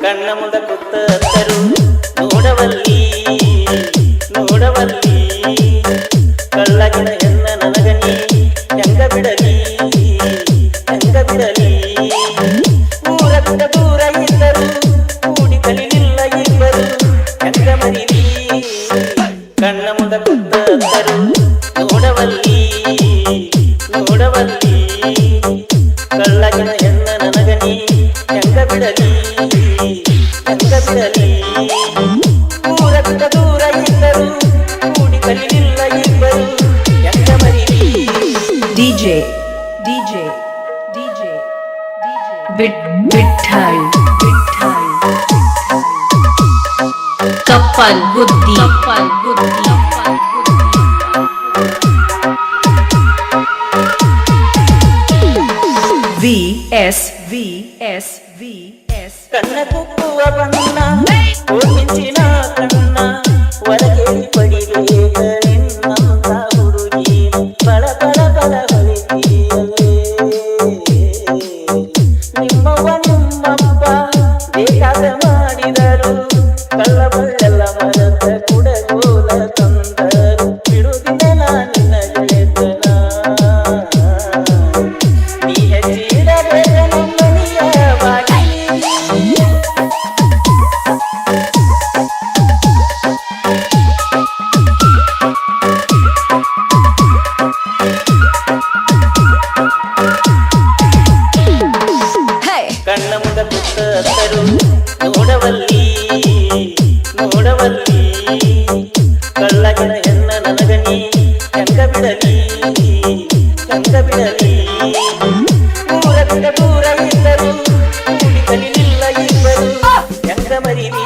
ಕಣ್ಣ ಮುಂದ ಕೂತರು ನೋಡವಲ್ಲಿ ನೋಡವಲ್ಲಿ ಕಳ್ಳಗಿನ ಹೆಣ್ಣ ನನಗನಿ ಹೆಂಗ ಬಿಡಲಿ ಹೆಂಗ ಬಿಡಲಿ ಊರ ಬಿಟ್ಟ ದೂರ ಇದ್ದರು ಕೂಡಿ ಕಲಿಲಿಲ್ಲ ಇಬ್ಬರು ಹೆಂಗ ಮರಿಲಿ ಕಣ್ಣ ಮುಂದ ಕೂತರು ನೋಡವಲ್ಲಿ ನೋಡವಲ್ಲಿ ಕಳ್ಳಗಿನ ಹೆಣ್ಣ ನನಗನಿ ಹೆಂಗ ಬಿಡಲಿ ಹೆಂಗ ಬಿಡಲಿ ಊರ ಬಿಟ್ಟ ದೂರ ಇದ್ದರು ಕೂಡಿ ಕಲಿಲಿಲ್ಲ ಇಬ್ಬರು ಹೆಂಗ ಮರಿಲಿ DJ DJ DJ ವಿಠ್ಠಲ್ ಕಪ್ಪಲ್ ಬುದ್ಧಿ VS ಕಣ್ಣ ಕುಕ್ಕುವ ಬಣ್ಣ ಮಿಂಚಿನ ಕಣ್ಣ ಒಳಗೇರಿ ಪಡಿಬೇಕ ನಿನ್ನಂತ ಹುಡುಗಿ ಬಳ ಬಳ ಬಳ ಹೊಳಿತೀಯಲ್ಲೇ ನಿಮ್ಮವ್ವ ನಿಮ್ಮಪ್ಪ ಬೇಕಾದ ಮಾಡಿದರು ಕಳ್ಳ ಬಳ್ಳೆಲ್ಲ ಮರದ ಕುಡಗೋಲ ತಂದರು ಬಿಡುದಿನ ನಿನ್ನ ಗೆಳೆತನ ನೀ ಹೆಚ್ಚಿಡಬೇಕ ನಮ್ಮನಿಯ ಬಾಗಿ ಕಣ್ಣ ಮುಂದ ಕೂತರು ನೋಡವಲ್ಲಿ ನೋಡವಲ್ಲಿ ಕಳ್ಳಗಿನ ಹೆಣ್ಣ ನನಗನಿ ಹೆಂಗ ಬಿಡಲಿ ಹೆಂಗ ಬಿಡಲಿ ಊರ ಬಿಟ್ಟ ದೂರ ಇದ್ದರು ಕೂಡಿ ಕಲಿಲಿಲ್ಲ ಇಬ್ಬರು ಹೆಂಗ ಮರಿಲಿ